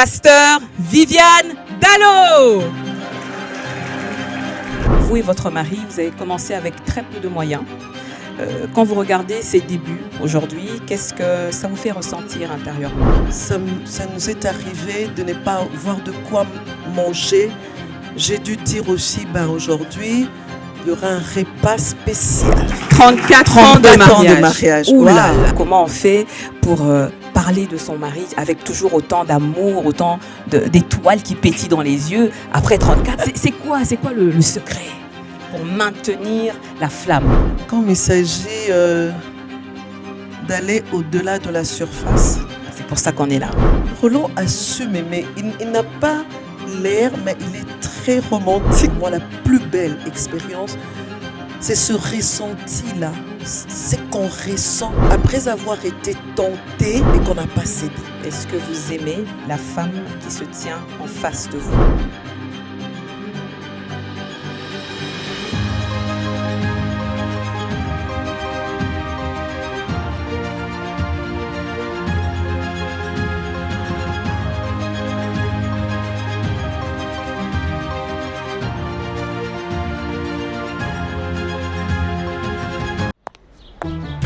Pasteur Viviane Dallo. Vous et votre mari, vous avez commencé avec très peu de moyens. Quand vous regardez ses débuts aujourd'hui, qu'est-ce que ça vous fait ressentir intérieurement? Ça nous est arrivé de ne pas avoir de quoi manger. J'ai dû dire aussi, aujourd'hui, il y aura un repas spécial. 34 ans de mariage. Ouh là là. Comment on fait pour parler de son mari avec toujours autant d'amour, autant d'étoiles qui pétillent dans les yeux après 34? C'est quoi le secret pour maintenir la flamme? Quand il s'agit d'aller au-delà de la surface. C'est pour ça qu'on est là. Roland assume, mais il n'a pas l'air, mais il est très romantique. Moi, la plus belle expérience, c'est ce ressenti-là. C'est qu'on ressent après avoir été tenté et qu'on n'a pas cédé. Est-ce que vous aimez la femme qui se tient en face de vous?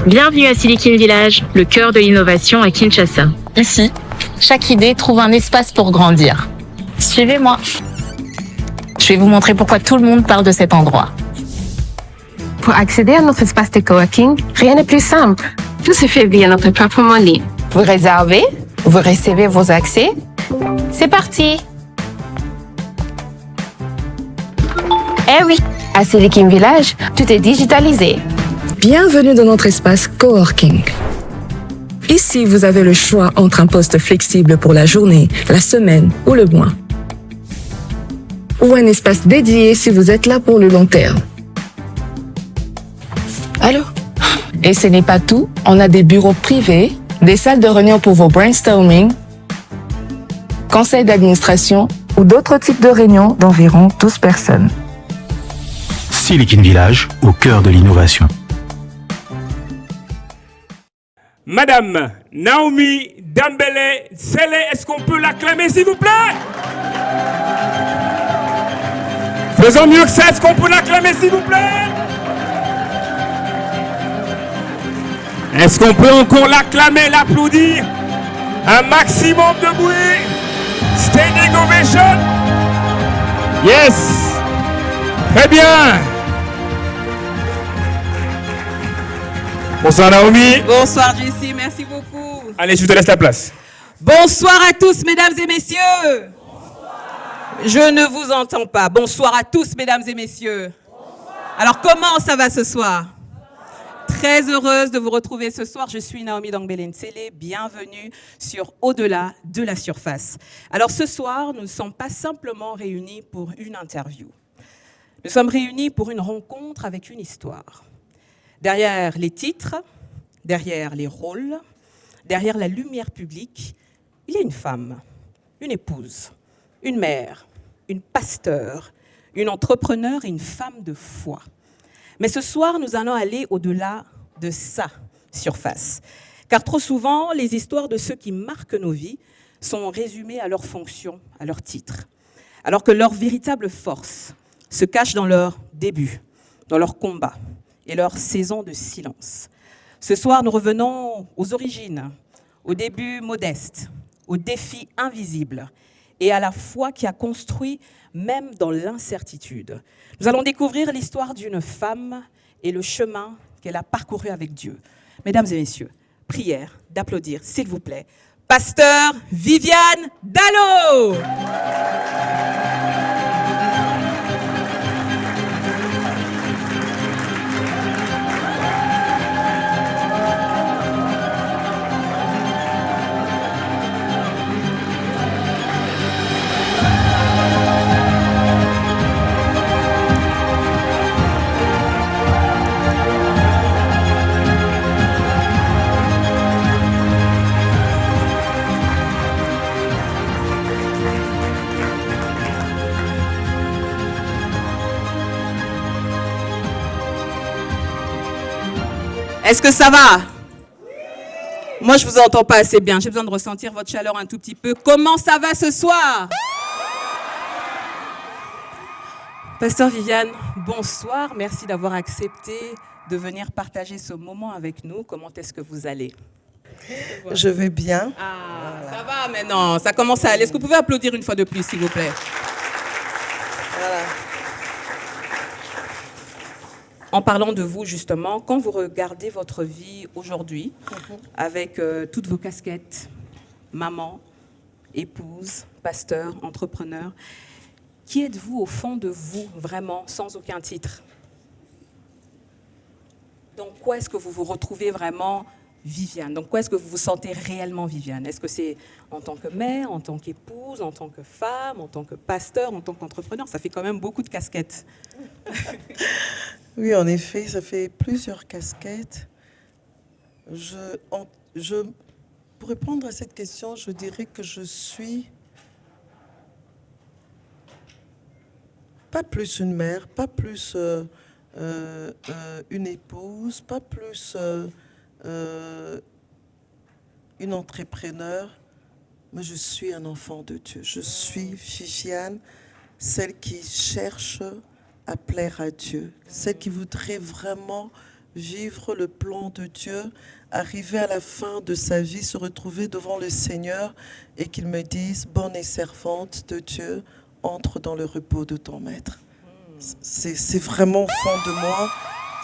Bienvenue à Silicon Village, le cœur de l'innovation à Kinshasa. Ici, chaque idée trouve un espace pour grandir. Suivez-moi. Je vais vous montrer pourquoi tout le monde parle de cet endroit. Pour accéder à notre espace de coworking, rien n'est plus simple. Tout se fait via notre plateforme en ligne. Vous réservez, vous recevez vos accès. C'est parti! Eh oui, à Silicon Village, tout est digitalisé. Bienvenue dans notre espace coworking. Ici, vous avez le choix entre un poste flexible pour la journée, la semaine ou le mois. Ou un espace dédié si vous êtes là pour le long terme. Allô? Et ce n'est pas tout, on a des bureaux privés, des salles de réunion pour vos brainstorming, conseils d'administration ou d'autres types de réunions d'environ 12 personnes. Silicon Village, au cœur de l'innovation. Madame Naomi Dambélé Sélé, est-ce qu'on peut l'acclamer s'il vous plaît? Faisons mieux que ça, est-ce qu'on peut l'acclamer s'il vous plaît? Est-ce qu'on peut encore l'acclamer, l'applaudir? Un maximum de bruit. Standing ovation. Yes. Très bien. Bonsoir Naomi. Bonsoir Jessie, merci beaucoup. Allez, je te laisse la place. Bonsoir à tous, mesdames et messieurs. Bonsoir. Je ne vous entends pas. Bonsoir à tous, mesdames et messieurs. Bonsoir. Alors, comment ça va ce soir? Très heureuse de vous retrouver ce soir. Je suis Naomi Dambélé Sélé. Bienvenue sur Au-delà de la surface. Alors, ce soir, nous ne sommes pas simplement réunis pour une interview. Nous sommes réunis pour une rencontre avec une histoire. Derrière les titres, derrière les rôles, derrière la lumière publique, il y a une femme, une épouse, une mère, une pasteur, une entrepreneure et une femme de foi. Mais ce soir, nous allons aller au-delà de sa surface. Car trop souvent, les histoires de ceux qui marquent nos vies sont résumées à leur fonction, à leur titre. Alors que leur véritable force se cache dans leur début, dans leur combat et leur saison de silence. Ce soir, nous revenons aux origines, au début modeste, aux défis invisibles et à la foi qui a construit même dans l'incertitude. Nous allons découvrir l'histoire d'une femme et le chemin qu'elle a parcouru avec Dieu. Mesdames et messieurs, prière d'applaudir, s'il vous plaît, Pasteur Viviane Dallo. Est-ce que ça va? Moi, je vous entends pas assez bien. J'ai besoin de ressentir votre chaleur un tout petit peu. Comment ça va ce soir? Pasteur Viviane, bonsoir. Merci d'avoir accepté de venir partager ce moment avec nous. Comment est-ce que vous allez? Je vais bien. Ah, voilà. Ça va maintenant. Ça commence à aller. Est-ce que vous pouvez applaudir une fois de plus, s'il vous plaît? Voilà. En parlant de vous, justement, quand vous regardez votre vie aujourd'hui, avec toutes vos casquettes, maman, épouse, pasteur, entrepreneur, qui êtes-vous au fond de vous, vraiment, sans aucun titre? Dans quoi est-ce que vous vous retrouvez vraiment Viviane? Donc, quoi est-ce que vous vous sentez réellement Viviane? Est-ce que c'est en tant que mère, en tant qu'épouse, en tant que femme, en tant que pasteur, en tant qu'entrepreneur? Ça fait quand même beaucoup de casquettes. Oui, en effet, ça fait plusieurs casquettes. Pour répondre à cette question, je dirais que je suis pas plus une mère, pas plus une épouse, pas plus une entrepreneur, mais je suis un enfant de Dieu. Je suis Viviane, celle qui cherche à plaire à Dieu, celle qui voudrait vraiment vivre le plan de Dieu, arriver à la fin de sa vie, se retrouver devant le Seigneur et qu'il me dise « Bonne et servante de Dieu, entre dans le repos de ton maître ». C'est vraiment au fond de moi,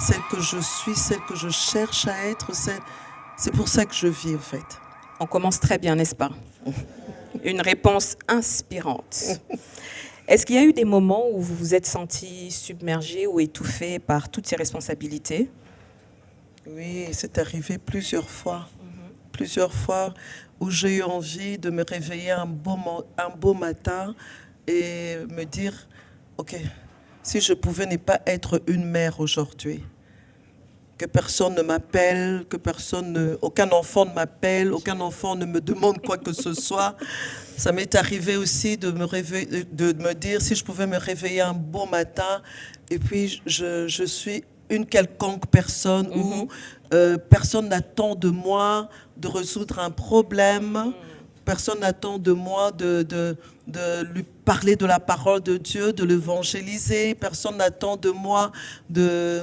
celle que je suis, celle que je cherche à être, c'est pour ça que je vis en fait. On commence très bien, n'est-ce pas? Une réponse inspirante. Est-ce qu'il y a eu des moments où vous vous êtes senti submergé ou étouffé par toutes ces responsabilités? Oui, c'est arrivé plusieurs fois. Plusieurs fois où j'ai eu envie de me réveiller un beau matin et me dire, OK, si je pouvais ne pas être une mère aujourd'hui, que personne ne m'appelle, aucun enfant ne m'appelle, aucun enfant ne me demande quoi que ce soit. Ça m'est arrivé aussi de me dire si je pouvais me réveiller un beau matin et puis je suis une quelconque personne où personne n'attend de moi de résoudre un problème, personne n'attend de moi de lui parler de la parole de Dieu, de l'évangéliser, personne n'attend de moi de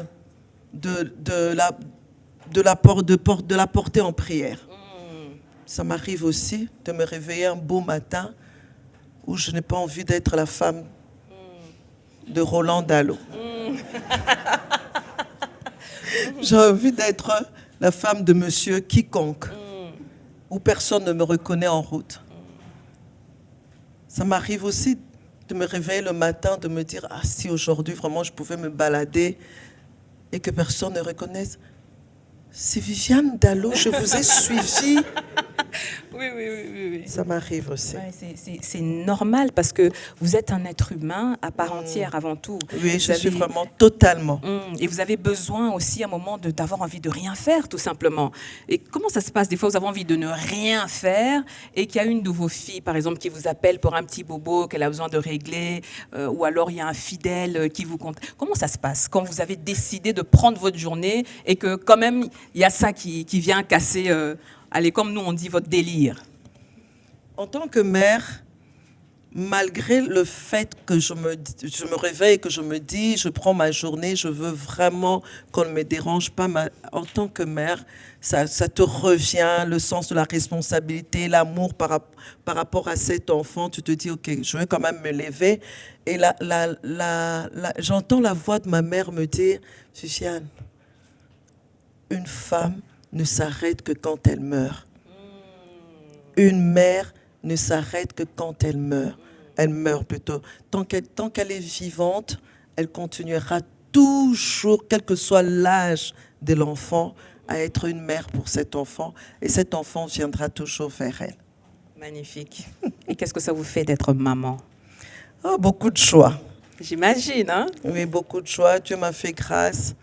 la porter en prière. Ça m'arrive aussi de me réveiller un beau matin où je n'ai pas envie d'être la femme de Roland Dallot. J'ai envie d'être la femme de monsieur quiconque, où personne ne me reconnaît en route. Ça m'arrive aussi de me réveiller le matin, de me dire « Ah, si aujourd'hui vraiment je pouvais me balader et que personne ne reconnaisse. C'est Viviane Dallot, je vous ai suivi. » Oui. Ça m'arrive aussi. Ouais, c'est normal parce que vous êtes un être humain à part entière avant tout. Oui, je suis vraiment totalement. Et vous avez besoin aussi à un moment d'avoir envie de rien faire, tout simplement. Et comment ça se passe? Des fois, vous avez envie de ne rien faire et qu'il y a une de vos filles, par exemple, qui vous appelle pour un petit bobo qu'elle a besoin de régler, ou alors il y a un fidèle qui vous compte. Comment ça se passe quand vous avez décidé de prendre votre journée et que quand même, il y a ça qui vient casser... allez, comme nous on dit, votre délire? En tant que mère, malgré le fait que je me réveille, que je me dis, je prends ma journée, je veux vraiment qu'on ne me dérange pas, en tant que mère, ça te revient, le sens de la responsabilité, l'amour par rapport à cet enfant. Tu te dis, OK, je vais quand même me lever. Et j'entends la voix de ma mère me dire, Viviane, une femme ne s'arrête que quand elle meurt. Une mère ne s'arrête que quand elle meurt. Elle meurt plutôt. Tant qu'elle est vivante, elle continuera toujours, quel que soit l'âge de l'enfant, à être une mère pour cet enfant. Et cet enfant viendra toujours vers elle. Magnifique. Et qu'est-ce que ça vous fait d'être maman? Oh, beaucoup de choix. J'imagine, hein? Oui, beaucoup de choix. Dieu m'a fait grâce.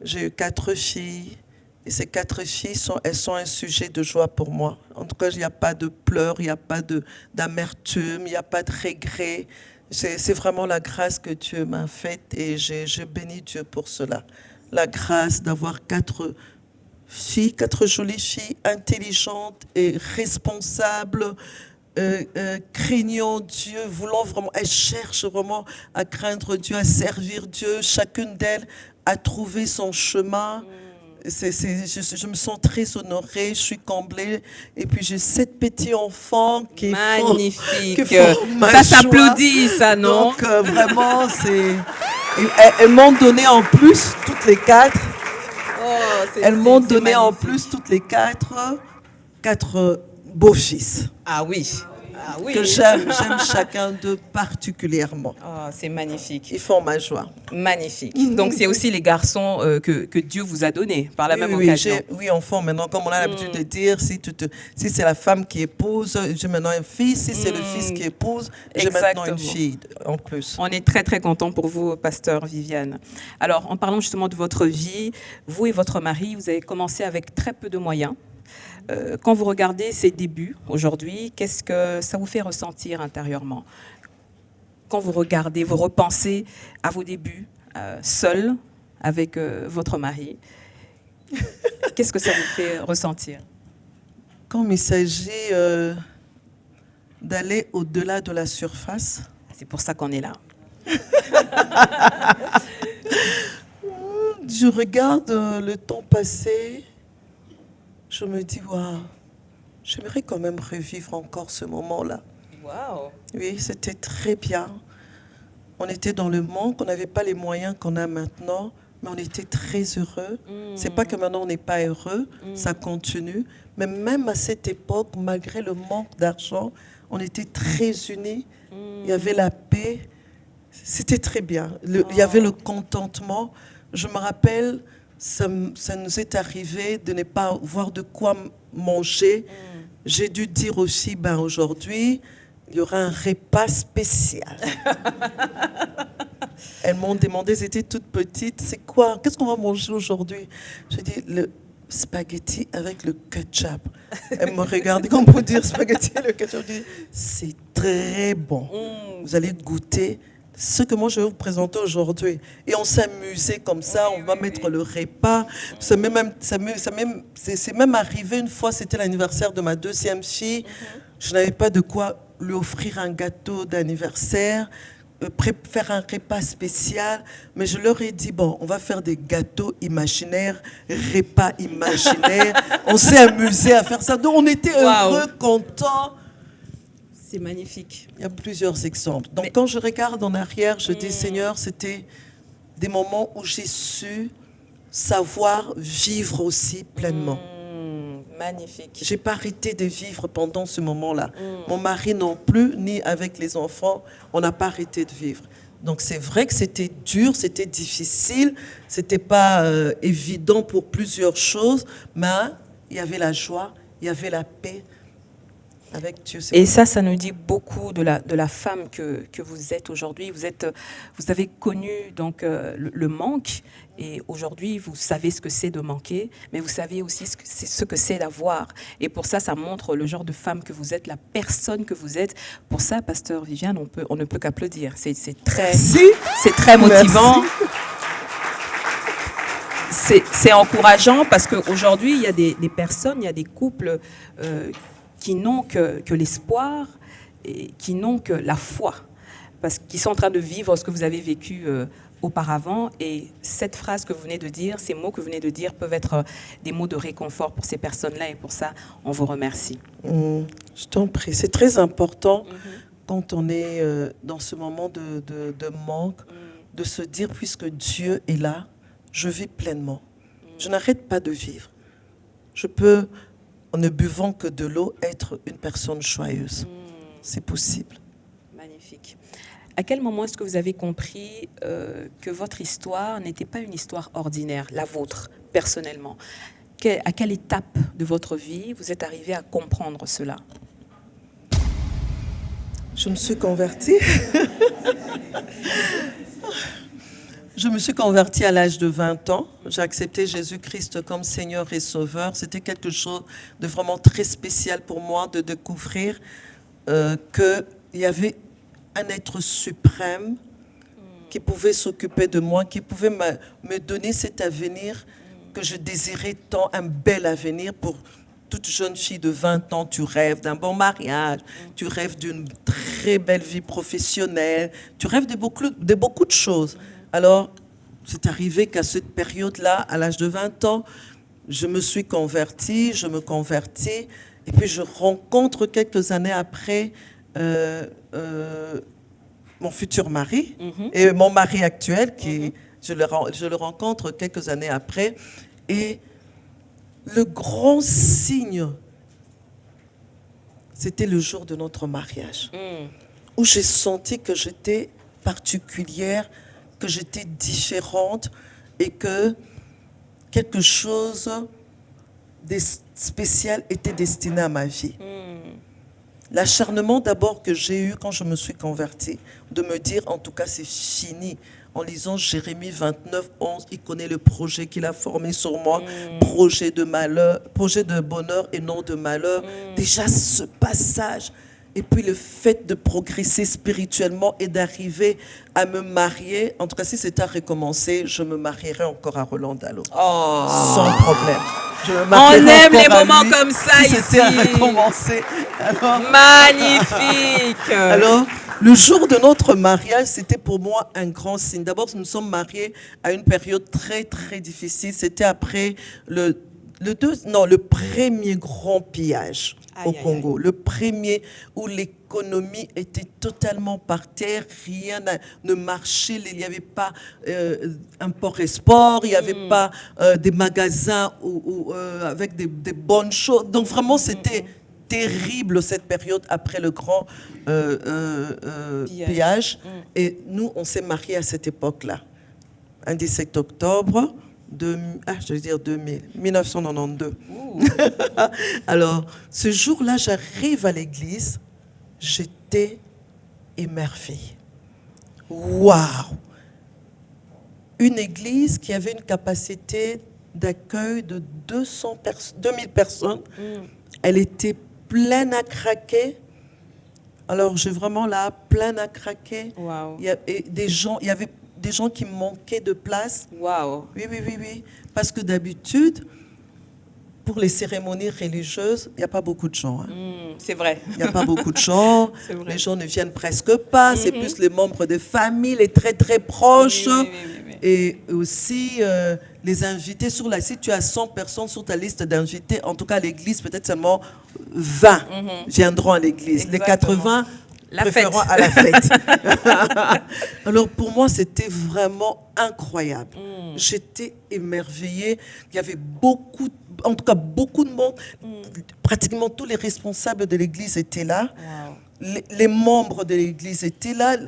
J'ai eu 4 filles. Et ces 4 filles, elles sont un sujet de joie pour moi. En tout cas, il n'y a pas de pleurs, il n'y a pas d'amertume, il n'y a pas de regret. C'est vraiment la grâce que Dieu m'a faite et je bénis Dieu pour cela. La grâce d'avoir 4 filles, 4 jolies filles, intelligentes et responsables, craignant Dieu, voulant vraiment, elles cherchent vraiment à craindre Dieu, à servir Dieu. Chacune d'elles a trouvé son chemin. Je me sens très honorée, je suis comblée. Et puis j'ai 7 petits enfants qui Magnifique. font ma Ça joie. s'applaudit, ça, non? Donc vraiment, elles m'ont donné en plus toutes les 4. Elles m'ont donné en plus toutes les 4 beaux-fils. Ah oui. Ah oui. Que j'aime chacun d'eux particulièrement. Oh, c'est magnifique. Ils font ma joie. Magnifique. Donc, c'est aussi les garçons que Dieu vous a donnés par la même occasion. Oui, enfant, maintenant, comme on a l'habitude de dire, si c'est la femme qui épouse, j'ai maintenant un fils. Si c'est le fils qui épouse, j'ai maintenant une fille en plus. On est très, très contents pour vous, pasteur Viviane. Alors, en parlant justement de votre vie, vous et votre mari, vous avez commencé avec très peu de moyens. Quand vous regardez ces débuts aujourd'hui, qu'est-ce que ça vous fait ressentir intérieurement? Quand vous regardez, vous repensez à vos débuts, seul, avec votre mari, qu'est-ce que ça vous fait ressentir? Quand il s'agit d'aller au-delà de la surface. C'est pour ça qu'on est là. Je regarde le temps passé. Je me dis, waouh, j'aimerais quand même revivre encore ce moment-là. Waouh. Oui, c'était très bien. On était dans le manque, on n'avait pas les moyens qu'on a maintenant, mais on était très heureux. C'est pas que maintenant on n'est pas heureux, ça continue. Mais même à cette époque, malgré le manque d'argent, on était très unis. Il y avait la paix. C'était très bien. Il y avait le contentement. Je me rappelle... Ça nous est arrivé de ne pas avoir de quoi manger. J'ai dû dire aussi, aujourd'hui, il y aura un repas spécial. Elles m'ont demandé, elles étaient toutes petites, c'est quoi? Qu'est-ce qu'on va manger aujourd'hui? J'ai dit, le spaghetti avec le ketchup. Elles me regardaient comme pour dire spaghetti avec le ketchup. J'ai dit, c'est très bon. Vous allez goûter ce que moi je vais vous présenter aujourd'hui. Et on s'amusait comme ça, on va mettre le repas. C'est même arrivé une fois, c'était l'anniversaire de ma 2e fille. Je n'avais pas de quoi lui offrir un gâteau d'anniversaire, faire un repas spécial, mais je leur ai dit, bon, on va faire des gâteaux imaginaires, repas imaginaires. On s'est amusé à faire ça. Donc on était heureux, contents. C'est magnifique. Il y a plusieurs exemples. Donc, quand je regarde en arrière, je dis, Seigneur, c'était des moments où j'ai su savoir vivre aussi pleinement. Magnifique. J'ai pas arrêté de vivre pendant ce moment-là. Mon mari non plus, ni avec les enfants, on n'a pas arrêté de vivre. Donc, c'est vrai que c'était dur, c'était difficile, c'était pas évident pour plusieurs choses, mais il y avait la joie, il y avait la paix. Avec Dieu, et ça nous dit beaucoup de la femme que vous êtes aujourd'hui. Vous avez connu donc le manque, et aujourd'hui vous savez ce que c'est de manquer, mais vous savez aussi ce que c'est d'avoir. Et pour ça, ça montre le genre de femme que vous êtes, la personne que vous êtes. Pour ça, pasteur Viviane, on ne peut qu'applaudir. C'est très motivant. C'est encourageant parce qu'aujourd'hui, il y a des personnes, il y a des couples qui n'ont que l'espoir et qui n'ont que la foi, parce qu'ils sont en train de vivre ce que vous avez vécu auparavant. Et cette phrase que vous venez de dire, ces mots que vous venez de dire peuvent être des mots de réconfort pour ces personnes-là, et pour ça, on vous remercie. Je t'en prie. C'est très important quand on est dans ce moment de manque, de se dire, puisque Dieu est là, je vis pleinement. Je n'arrête pas de vivre. Je peux, en ne buvant que de l'eau, être une personne joyeuse. C'est possible. Magnifique. À quel moment est-ce que vous avez compris que votre histoire n'était pas une histoire ordinaire, la vôtre, personnellement? À quelle étape de votre vie vous êtes arrivé à comprendre cela? Je me suis convertie. Je me suis convertie à l'âge de 20 ans. J'ai accepté Jésus-Christ comme Seigneur et Sauveur. C'était quelque chose de vraiment très spécial pour moi de découvrir qu'il y avait un être suprême qui pouvait s'occuper de moi, qui pouvait me donner cet avenir que je désirais tant, un bel avenir pour toute jeune fille de 20 ans. Tu rêves d'un bon mariage, tu rêves d'une très belle vie professionnelle, tu rêves de beaucoup de choses. Alors, c'est arrivé qu'à cette période-là, à l'âge de 20 ans, je me suis convertie, je me convertis, et puis je rencontre quelques années après mon futur mari et mon mari actuel, je le rencontre quelques années après, et le grand signe, c'était le jour de notre mariage, où j'ai senti que j'étais particulière, que j'étais différente et que quelque chose de spécial était destiné à ma vie. L'acharnement d'abord que j'ai eu quand je me suis convertie, de me dire en tout cas c'est fini. En lisant Jérémie 29, 11, il connaît le projet qu'il a formé sur moi, projet de malheur, projet de bonheur et non de malheur. Déjà ce passage, et puis le fait de progresser spirituellement et d'arriver à me marier, en tout cas si c'était à recommencer, je me marierais encore à Roland Dallot. Oh. Sans problème. On aime les moments comme ça si ici. C'était à recommencer. Alors, magnifique. Alors, le jour de notre mariage, c'était pour moi un grand signe. D'abord, nous sommes mariés à une période très, très difficile. C'était après le premier grand pillage au Congo. Le premier où l'économie était totalement par terre, rien ne marchait, il n'y avait pas import-export, il n'y avait pas des magasins avec des bonnes choses. Donc vraiment, c'était terrible cette période après le grand pillage. Et nous, on s'est mariés à cette époque-là, un 17 octobre 1992. Alors, ce jour-là, j'arrive à l'église, j'étais émerveillée. Waouh! Une église qui avait une capacité d'accueil de 2000 personnes. Elle était pleine à craquer. Alors, j'ai vraiment là, pleine à craquer. Wow. Il y avait des gens qui manquaient de place. Wow. Oui. Parce que d'habitude, pour les cérémonies religieuses, il n'y a pas beaucoup de gens. C'est vrai. Il n'y a pas beaucoup de gens. Les gens ne viennent presque pas. C'est plus les membres de famille, les très très proches. Oui. Et aussi les invités sur la... Si tu as 100 personnes sur ta liste d'invités, en tout cas à l'église, peut-être seulement 20 viendront à l'église. Les 80... La fête. À la fête. Alors pour moi, c'était vraiment incroyable. J'étais émerveillée. Il y avait beaucoup de monde. Pratiquement tous les responsables de l'église étaient là. Wow. Les membres de l'église étaient là.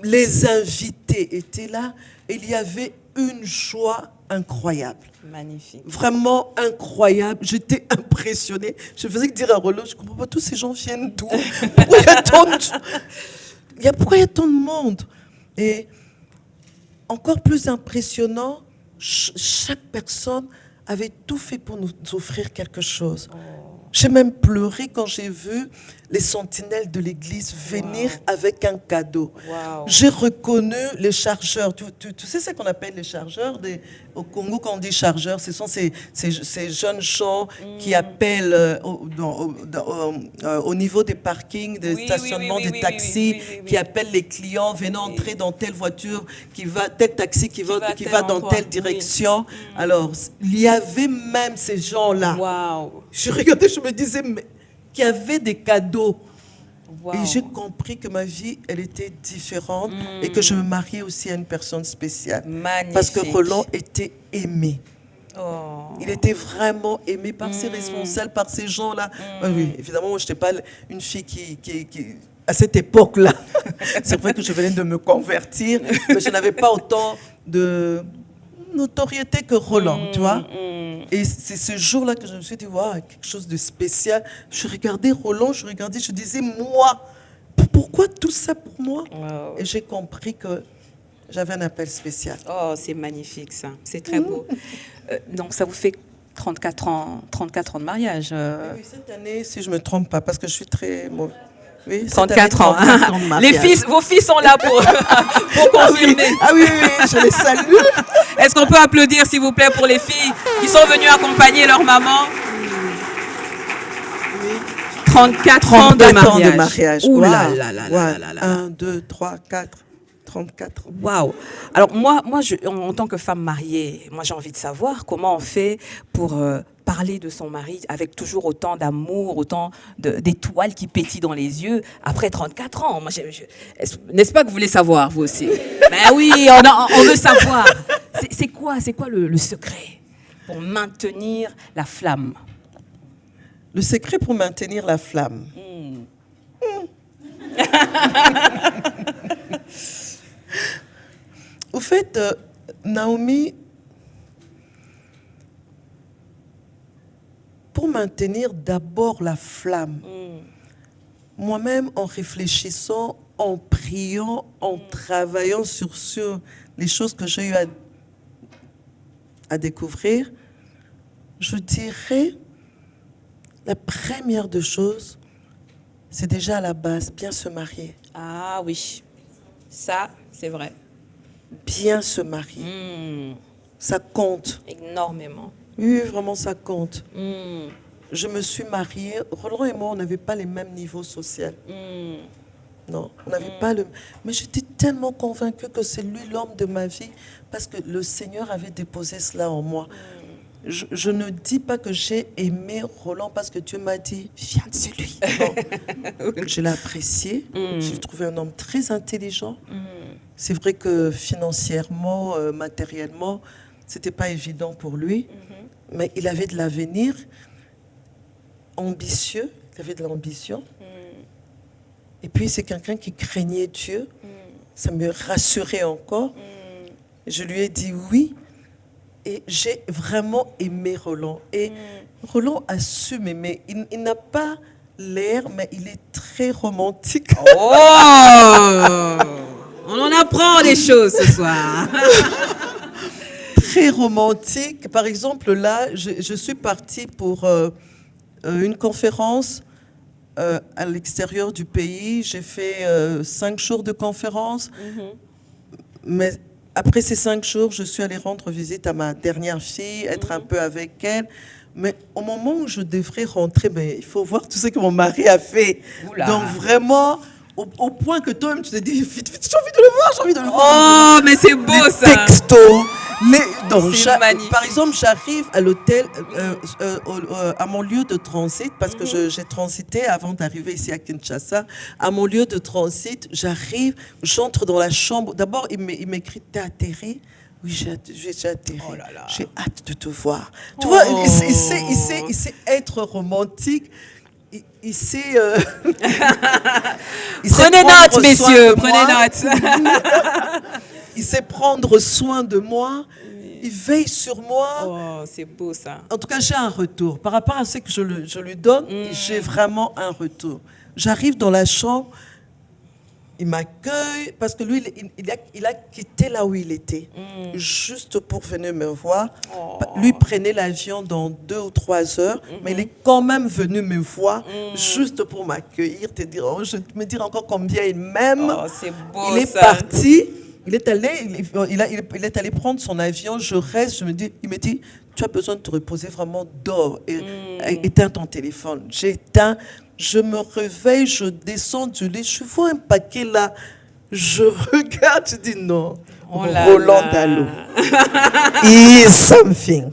Les invités étaient là. Et il y avait une joie incroyable. Magnifique. Vraiment incroyable. J'étais impressionnée. Je faisais que dire à Rollo, je ne comprends pas, tous ces gens viennent d'où? Pourquoi il y a tant de monde? Et encore plus impressionnant, chaque personne avait tout fait pour nous offrir quelque chose. J'ai même pleuré quand j'ai vu les sentinelles de l'église venir avec un cadeau. Wow. J'ai reconnu les chargeurs. Tu sais ce qu'on appelle les chargeurs au Congo, quand on dit chargeurs, ce sont ces jeunes gens qui appellent au niveau des parkings, des stationnements des taxis, qui appellent les clients venant entrer dans telle voiture, tel taxi qui va dans telle direction. Alors, il y avait même ces gens-là. Wow. Je regardais, je me disais, mais qu'il y avait des cadeaux. Wow. Et j'ai compris que ma vie, elle était différente et que je me mariais aussi à une personne spéciale. Magnifique. Parce que Roland était aimé. Oh. Il était vraiment aimé par ses responsables, par ces gens-là. Oui, évidemment, moi, je n'étais pas une fille qui à cette époque-là, c'est vrai que je venais de me convertir, mais je n'avais pas autant de notoriété que Roland, tu vois. Et c'est ce jour-là que je me suis dit, waouh, quelque chose de spécial. Je regardais Roland, je disais, moi, pourquoi tout ça pour moi? Wow. Et j'ai compris que j'avais un appel spécial. Oh, c'est magnifique ça, c'est très beau. Donc ça vous fait 34 ans de mariage. Oui, cette année, si je ne me trompe pas, parce que je suis très mauvaise. Oui, 34 ans. 34 ans de mariage. Les fils, vos fils sont là pour confirmer. Ah oui, je les salue. Est-ce qu'on peut applaudir, s'il vous plaît, pour les filles qui sont venues accompagner leur maman? 34 ans de mariage. Ouh là là là là là là. 1, 2, 3, 4, 34. Waouh. Alors moi en tant que femme mariée, moi j'ai envie de savoir comment on fait pour parler de son mari avec toujours autant d'amour, autant d'étoiles qui pétillent dans les yeux après 34 ans. Moi, n'est-ce pas que vous voulez savoir, vous aussi? Ben oui, on veut savoir. C'est quoi le secret pour maintenir la flamme? Le secret pour maintenir la flamme. Au fait, Naomi, pour maintenir d'abord la flamme, moi-même en réfléchissant, en priant, en travaillant sur les choses que j'ai eu à découvrir, je dirais, la première des choses, c'est déjà à la base, bien se marier. Ah oui, ça c'est vrai. Bien se marier. Ça compte. Énormément. Oui, vraiment, ça compte. Je me suis mariée. Roland et moi, on n'avait pas les mêmes niveaux sociaux. Non, on n'avait pas le... Mais j'étais tellement convaincue que c'est lui l'homme de ma vie parce que le Seigneur avait déposé cela en moi. Je ne dis pas que j'ai aimé Roland parce que Dieu m'a dit « Viens de celui ». Non. Je l'ai apprécié. J'ai trouvé un homme très intelligent. C'est vrai que financièrement, matériellement, c'était pas évident pour lui. Mais il avait de l'avenir, ambitieux. Il avait de l'ambition. Et puis, c'est quelqu'un qui craignait Dieu. Ça me rassurait encore. Je lui ai dit oui. Et j'ai vraiment aimé Roland. Et Roland a su m'aimer. Il n'a pas l'air, mais il est très romantique. Oh! On en apprend des choses ce soir. Très romantique. Par exemple, là, je suis partie pour une conférence à l'extérieur du pays. J'ai fait 5 jours de conférence. Mais après ces 5 jours, je suis allée rendre visite à ma dernière fille, être un peu avec elle. Mais au moment où je devrais rentrer, il faut voir tout ce que mon mari a fait. Oula. Donc vraiment, au point que toi-même, tu te dis, vite, j'ai envie de le voir, Oh, mais c'est beau ça. Textos. Par exemple, j'arrive à l'hôtel, à mon lieu de transit, parce que j'ai transité avant d'arriver ici à Kinshasa. À mon lieu de transit, j'arrive, j'entre dans la chambre. D'abord, il m'écrit, t'es atterri? Oui, j'ai atterri. Oh là là. J'ai hâte de te voir. Tu vois, il sait être romantique. Il sait... Prenez note, messieurs, prenez note. Il sait prendre soin de moi. Il veille sur moi. Oh, c'est beau ça. En tout cas, j'ai un retour. Par rapport à ce que je lui donne, j'ai vraiment un retour. J'arrive dans la chambre, il m'accueille, parce que lui, il a quitté là où il était, juste pour venir me voir. Oh. Lui prenait l'avion dans 2 ou 3 heures, mais il est quand même venu me voir, juste pour m'accueillir, me dire encore combien il m'aime. Oh, c'est beau, il est parti. Il est allé prendre son avion, je reste, il me dit, tu as besoin de te reposer, vraiment dors et éteins ton téléphone. J'éteins, je me réveille, je descends du lit, je vois un paquet là, je regarde, je dis non, Roland Dallot. Is something.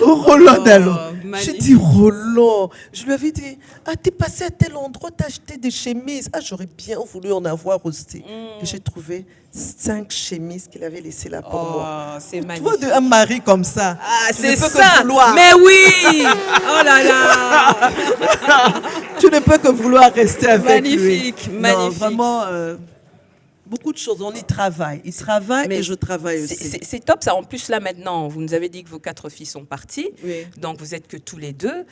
Roland Dallot. J'ai dit, Roland, je lui avais dit, t'es passé à tel endroit, t'as acheté des chemises. J'aurais bien voulu en avoir aussi. Et j'ai trouvé 5 chemises qu'il avait laissées là pour moi. C'est magnifique. Tu vois, un mari comme ça. C'est ça. Mais oui. Oh là là. Tu ne peux que vouloir rester avec lui. Magnifique. Non, vraiment... beaucoup de choses, on y travaille. Il travaille et je travaille aussi. C'est top ça. En plus, là maintenant, vous nous avez dit que vos 4 filles sont parties. Oui. Donc, vous n'êtes que tous les 2.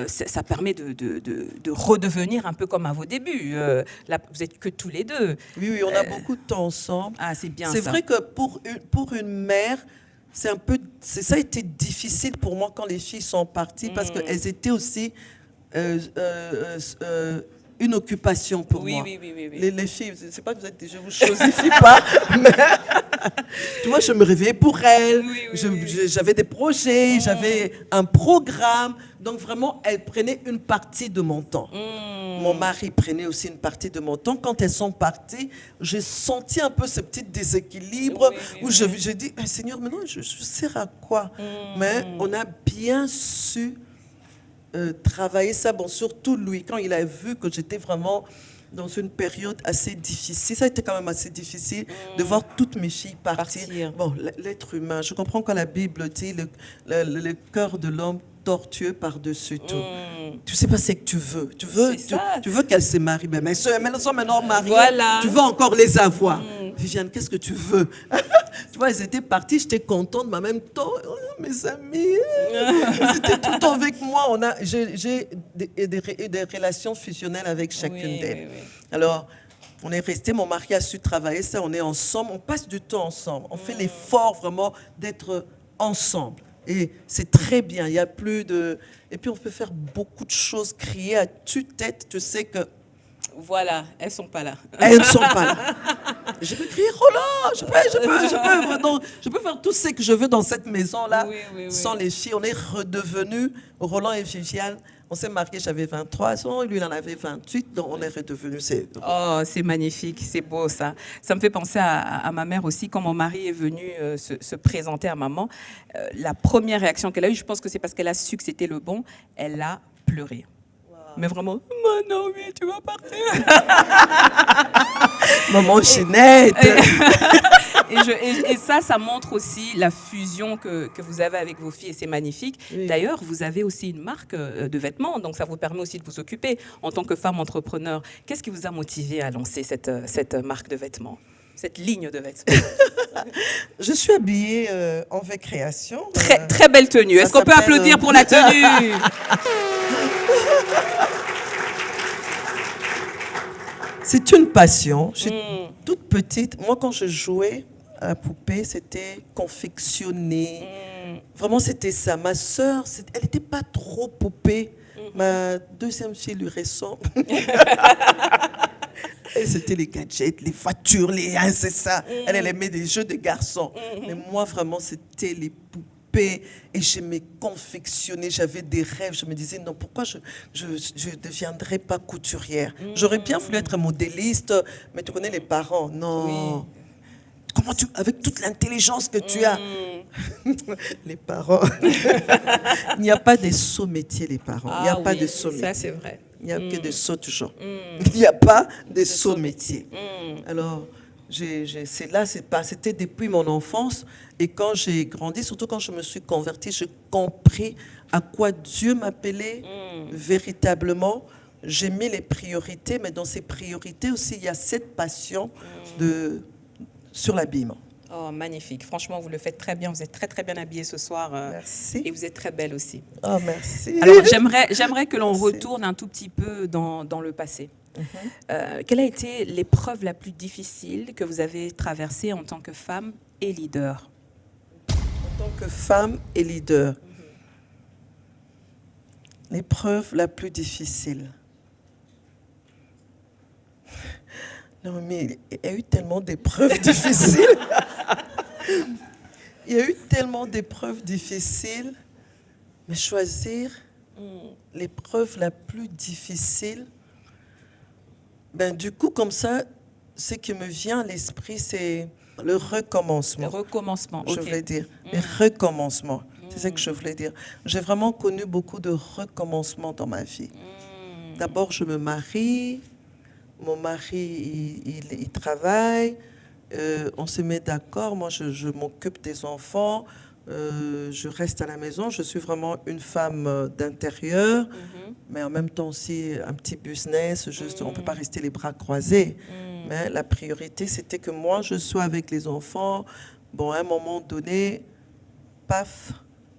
Ça permet de redevenir un peu comme à vos débuts. Là, vous n'êtes que tous les 2. Oui, on a beaucoup de temps ensemble. C'est bien ça. C'est vrai que pour une mère, ça a été difficile pour moi quand les filles sont parties parce qu'elles étaient aussi... une occupation pour moi. Oui. Les filles, je ne sais pas que vous êtes, je ne vous chosifie pas, mais tu vois, je me réveillais pour elles, j'avais des projets, j'avais un programme, donc vraiment, elles prenaient une partie de mon temps. Mon mari prenait aussi une partie de mon temps. Quand elles sont parties, j'ai senti un peu ce petit déséquilibre où je dis, Seigneur, maintenant, je sers à quoi? Mais on a bien su travailler ça. Bon, surtout lui, quand il a vu que j'étais vraiment dans une période assez difficile, ça a été quand même assez difficile de voir toutes mes filles partir. Bon, l'être humain, je comprends quand la Bible dit le cœur de l'homme tortueux par-dessus tout. Tu sais pas ce que tu veux. Tu veux qu'elles se marient. Mais elles sont maintenant mariées. Voilà. Tu veux encore les avoir. Viviane, qu'est-ce que tu veux? Tu vois, elles étaient parties, j'étais contente, mais en même temps, mes amis, ils étaient tout le temps avec moi. J'ai des relations fusionnelles avec chacune d'elles. Alors, on est resté, mon mari a su travailler ça, on est ensemble, on passe du temps ensemble. On fait l'effort vraiment d'être ensemble. Et c'est très bien, il n'y a plus de... Et puis on peut faire beaucoup de choses, crier à tue-tête, tu sais que... Voilà, elles ne sont pas là. Elles ne sont pas là. Je peux crier Roland, je peux faire tout ce que je veux dans cette maison-là sans les filles. On est redevenus, Roland et Viviane, on s'est mariés, j'avais 23 ans, lui il en avait 28, donc on est redevenus. Oh, c'est magnifique, c'est beau ça. Ça me fait penser à ma mère aussi, quand mon mari est venu se présenter à maman. La première réaction qu'elle a eue, je pense que c'est parce qu'elle a su que c'était le bon, elle a pleuré. Mais vraiment, maman, oui, tu vas partir. Maman Ginette. Et ça montre aussi la fusion que vous avez avec vos filles et c'est magnifique. D'ailleurs, vous avez aussi une marque de vêtements, donc ça vous permet aussi de vous occuper en tant que femme entrepreneur. Qu'est-ce qui vous a motivé à lancer cette marque de vêtements, cette ligne de vêtements? Je suis habillée en V-Création. Très belle tenue. Est-ce qu'on peut applaudir pour la tenue? C'est une passion. Je suis toute petite. Moi, quand je jouais à la poupée, c'était confectionner. Vraiment, c'était ça. Ma sœur, elle n'était pas trop poupée. Ma deuxième fille lui ressemble. Et c'était les gadgets, les voitures, c'est ça. Elle aimait des jeux de garçons. Mais moi, vraiment, c'était les poupées. Et je me confectionnais, j'avais des rêves. Je me disais, non, pourquoi je ne deviendrais pas couturière? J'aurais bien voulu être modéliste, mais tu connais les parents. Non. Comment avec toute l'intelligence que tu as. Les parents. Il n'y a pas de sots métiers, les parents. Il n'y a pas de sots métiers. Ça, c'est vrai. Il n'y a que des sots toujours. Il n'y a pas de sots métiers. Alors, c'était depuis mon enfance. Et quand j'ai grandi, surtout quand je me suis convertie, j'ai compris à quoi Dieu m'appelait véritablement. J'ai mis les priorités, mais dans ces priorités aussi, il y a cette passion sur l'habillement. Oh, magnifique. Franchement, vous le faites très bien. Vous êtes très, très bien habillée ce soir. Merci. Et vous êtes très belle aussi. Oh, merci. Alors, j'aimerais que l'on retourne un tout petit peu dans le passé. Quelle a été l'épreuve la plus difficile que vous avez traversée en tant que femme et leader? En tant que femme et leader, l'épreuve la plus difficile. Non, mais il y a eu tellement d'épreuves difficiles. Il y a eu tellement d'épreuves difficiles. Mais choisir l'épreuve la plus difficile, du coup, comme ça, ce qui me vient à l'esprit, c'est le recommencement. Le recommencement, ok. Je voulais dire, le recommencement. C'est ce que je voulais dire. J'ai vraiment connu beaucoup de recommencements dans ma vie. D'abord, je me marie. Mon mari, il travaille. On se met d'accord. Moi, je m'occupe des enfants. Je reste à la maison. Je suis vraiment une femme d'intérieur, mais en même temps aussi un petit business. On ne peut pas rester les bras croisés. Mais la priorité, c'était que moi, je sois avec les enfants. Bon, à un moment donné, paf,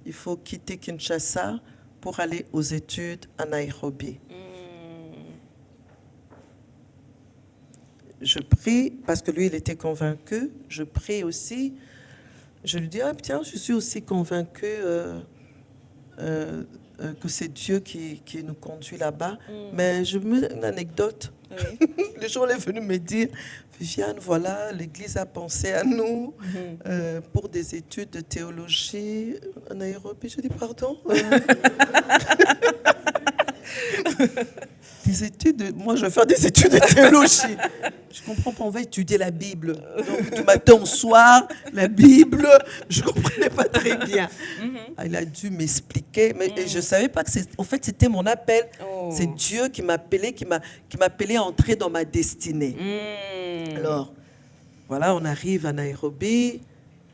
il faut quitter Kinshasa pour aller aux études à Nairobi. Je prie, parce que lui, il était convaincu. Je prie aussi. Je lui dis, tiens, je suis aussi convaincue que c'est Dieu qui nous conduit là-bas. Mais je me mets une anecdote. Oui. Le jour où elle est venue me dire, Viviane, voilà, l'Église a pensé à nous pour des études de théologie en Nairobi. Je dis, pardon. Des études, moi je vais faire des études de théologie. Je comprends pas, on va étudier la Bible. Donc du matin au soir, la Bible, je comprenais pas très bien. Il a dû m'expliquer, mais et je savais pas que en fait c'était mon appel. Oh. C'est Dieu qui m'a appelé, qui m'a appelé à entrer dans ma destinée. Alors, voilà, on arrive à Nairobi.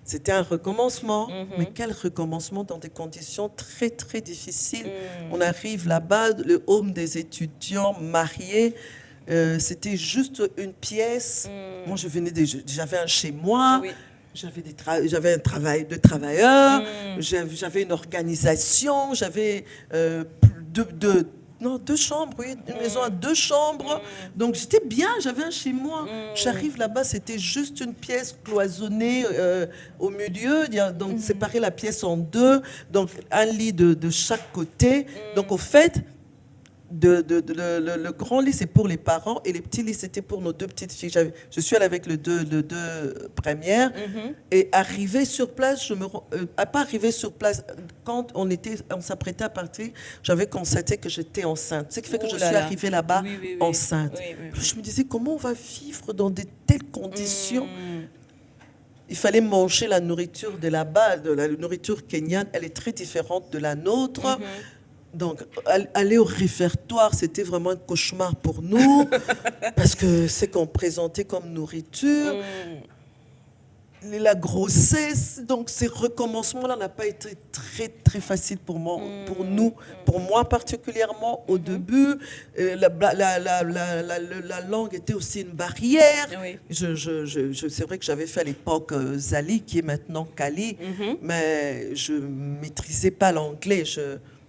C'était un recommencement, mais quel recommencement dans des conditions très, très difficiles. On arrive là-bas, le home des étudiants mariés, c'était juste une pièce. Moi, j'avais un chez moi, Oui. j'avais un travail de travailleur, j'avais une organisation, j'avais deux chambres, oui, une maison à 2 chambres. Donc j'étais bien, j'avais un chez moi. J'arrive là-bas, c'était juste une pièce cloisonnée au milieu, donc séparer la pièce en 2, donc un lit de chaque côté. Donc au fait, le grand lit c'est pour les parents et les petits lits c'était pour nos 2 petites filles. Je suis allée avec les deux premières et arrivé sur place, pas arrivé sur place, quand on s'apprêtait à partir, j'avais constaté que j'étais enceinte. Ce qui fait que je suis arrivée là-bas enceinte. Oui. Je me disais comment on va vivre dans de telles conditions. Il fallait manger la nourriture de là-bas, de la nourriture kenyane, elle est très différente de la nôtre. Donc, aller au réfectoire, c'était vraiment un cauchemar pour nous, parce que c'est qu'on présentait comme nourriture. La grossesse, donc ces recommencements-là n'ont pas été très, très faciles pour nous, pour moi particulièrement au début. La langue était aussi une barrière. Oui. C'est vrai que j'avais fait à l'époque Zali, qui est maintenant Kali, mais je ne maîtrisais pas l'anglais.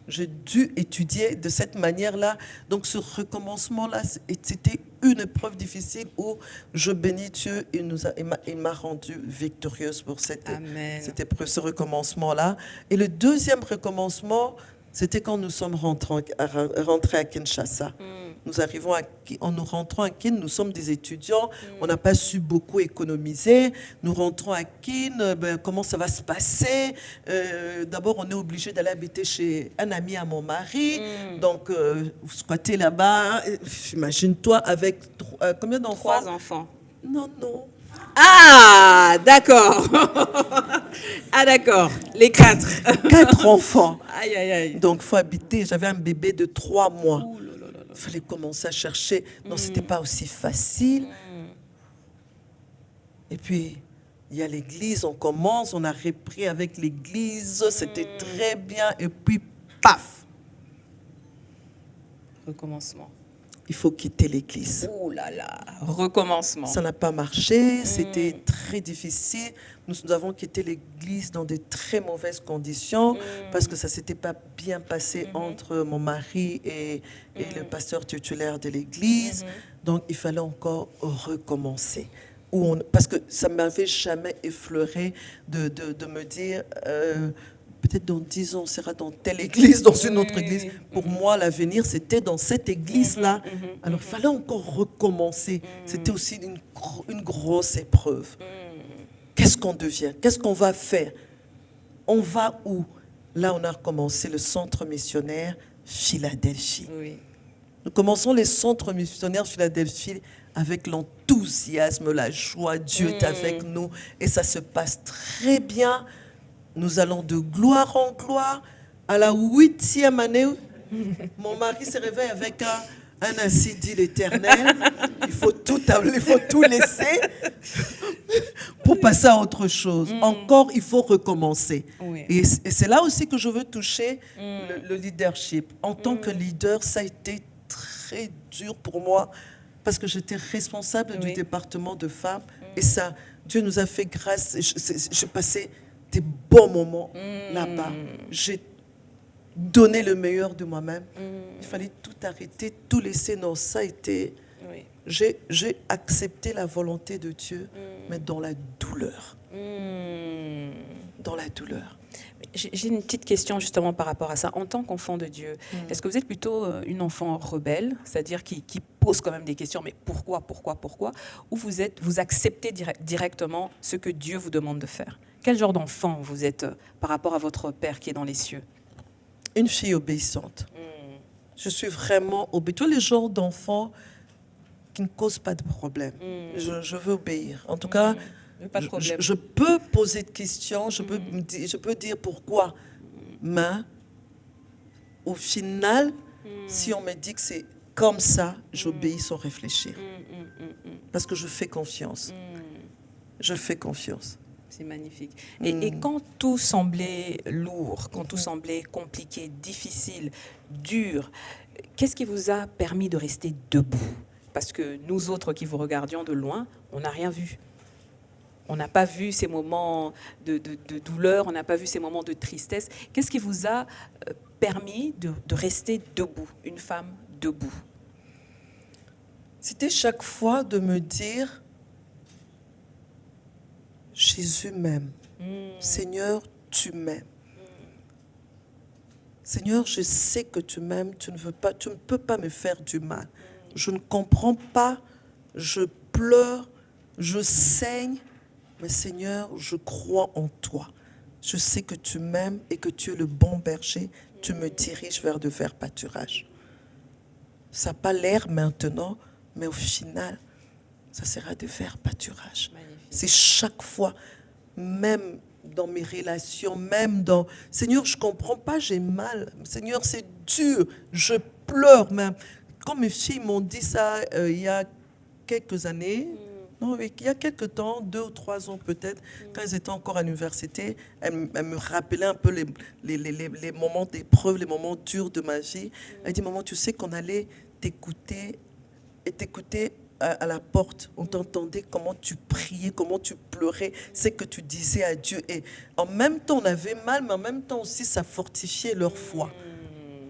J'ai dû étudier de cette manière-là. Donc, ce recommencement-là, c'était une épreuve difficile où je bénis Dieu. Il m'a rendue victorieuse pour cette épreuve, ce recommencement-là. Et le deuxième recommencement, c'était quand nous sommes rentrés à Kinshasa. Nous rentrons à Kin, nous sommes des étudiants, on n'a pas su beaucoup économiser. Nous rentrons à Kin, comment ça va se passer? D'abord, on est obligé d'aller habiter chez un ami à mon mari. Donc, squatter là-bas, imagine-toi, avec combien d'enfants? 3 enfants. Non. Ah, d'accord. Ah, d'accord. Les 4. 4 enfants. Aïe. Donc, il faut habiter. J'avais un bébé de 3 mois. Il fallait commencer à chercher. Non, ce n'était pas aussi facile. Et puis, il y a l'église. On commence, on a repris avec l'église. C'était très bien. Et puis, paf! Recommencement. Il faut quitter l'église. Oh là là, recommencement. Ça n'a pas marché, c'était très difficile. Nous avons quitté l'église dans de très mauvaises conditions parce que ça ne s'était pas bien passé entre mon mari et le pasteur titulaire de l'église. Donc, il fallait encore recommencer. Parce que ça ne m'avait jamais effleuré de me dire... peut-être dans 10 ans, on sera dans telle église, dans une autre église. Pour moi, l'avenir, c'était dans cette église-là. Alors, il fallait encore recommencer. C'était aussi une grosse épreuve. Qu'est-ce qu'on devient? Qu'est-ce qu'on va faire? On va où? Là, on a recommencé le centre missionnaire Philadelphie. Oui. Nous commençons les centres missionnaires Philadelphie avec l'enthousiasme, la joie. Dieu est avec nous et ça se passe très bien. Nous allons de gloire en gloire. À la 8e année, mon mari se réveille avec un ainsi dit l'Éternel. Il faut tout laisser pour passer à autre chose. Encore, il faut recommencer. Oui. Et c'est là aussi que je veux toucher le leadership. En tant que leader, ça a été très dur pour moi parce que j'étais responsable du département de femmes. Et ça, Dieu nous a fait grâce. Je passais des bons moments là-bas. J'ai donné le meilleur de moi-même. Il fallait tout arrêter, tout laisser. Non, ça a été... Oui. J'ai accepté la volonté de Dieu, mais dans la douleur. dans la douleur. J'ai une petite question justement par rapport à ça. En tant qu'enfant de Dieu, est-ce que vous êtes plutôt une enfant rebelle, c'est-à-dire qui pose quand même des questions, mais pourquoi, ou vous acceptez directement ce que Dieu vous demande de faire? Quel genre d'enfant vous êtes par rapport à votre Père qui est dans les cieux? Une fille obéissante. Je suis vraiment obéissante. Tous les genres d'enfants qui ne causent pas de problème. Je veux obéir. En tout cas, pas de problème. Je peux poser de questions, je peux dire pourquoi. Mais au final, si on me dit que c'est comme ça, j'obéis sans réfléchir. Parce que je fais confiance. Je fais confiance. C'est magnifique. Et quand tout semblait lourd, quand tout semblait compliqué, difficile, dur, qu'est-ce qui vous a permis de rester debout? Parce que nous autres qui vous regardions de loin, on n'a rien vu. On n'a pas vu ces moments de douleur, on n'a pas vu ces moments de tristesse. Qu'est-ce qui vous a permis de rester debout, une femme debout? C'était chaque fois de me dire, Jésus m'aime. Seigneur, tu m'aimes. Seigneur, je sais que tu m'aimes, tu ne peux pas me faire du mal. Je ne comprends pas, je pleure, je saigne, mais Seigneur, je crois en toi. Je sais que tu m'aimes et que tu es le bon berger. Tu me diriges vers de verts pâturages. Ça n'a pas l'air maintenant, mais au final, ça sera de verts pâturages. C'est chaque fois, même dans mes relations, même dans... Seigneur, je ne comprends pas, j'ai mal. Seigneur, c'est dur, je pleure même. Quand mes filles m'ont dit ça il y a quelques années, non, il y a quelques temps, 2 ou 3 ans peut-être, quand elles étaient encore à l'université, elles me rappelaient un peu les moments d'épreuve, les moments durs de ma vie. Elle dit, maman, tu sais qu'on allait t'écouter et t'écouter à la porte. On t'entendait comment tu priais, comment tu pleurais, ce que tu disais à Dieu. Et en même temps, on avait mal, mais en même temps aussi, ça fortifiait leur foi.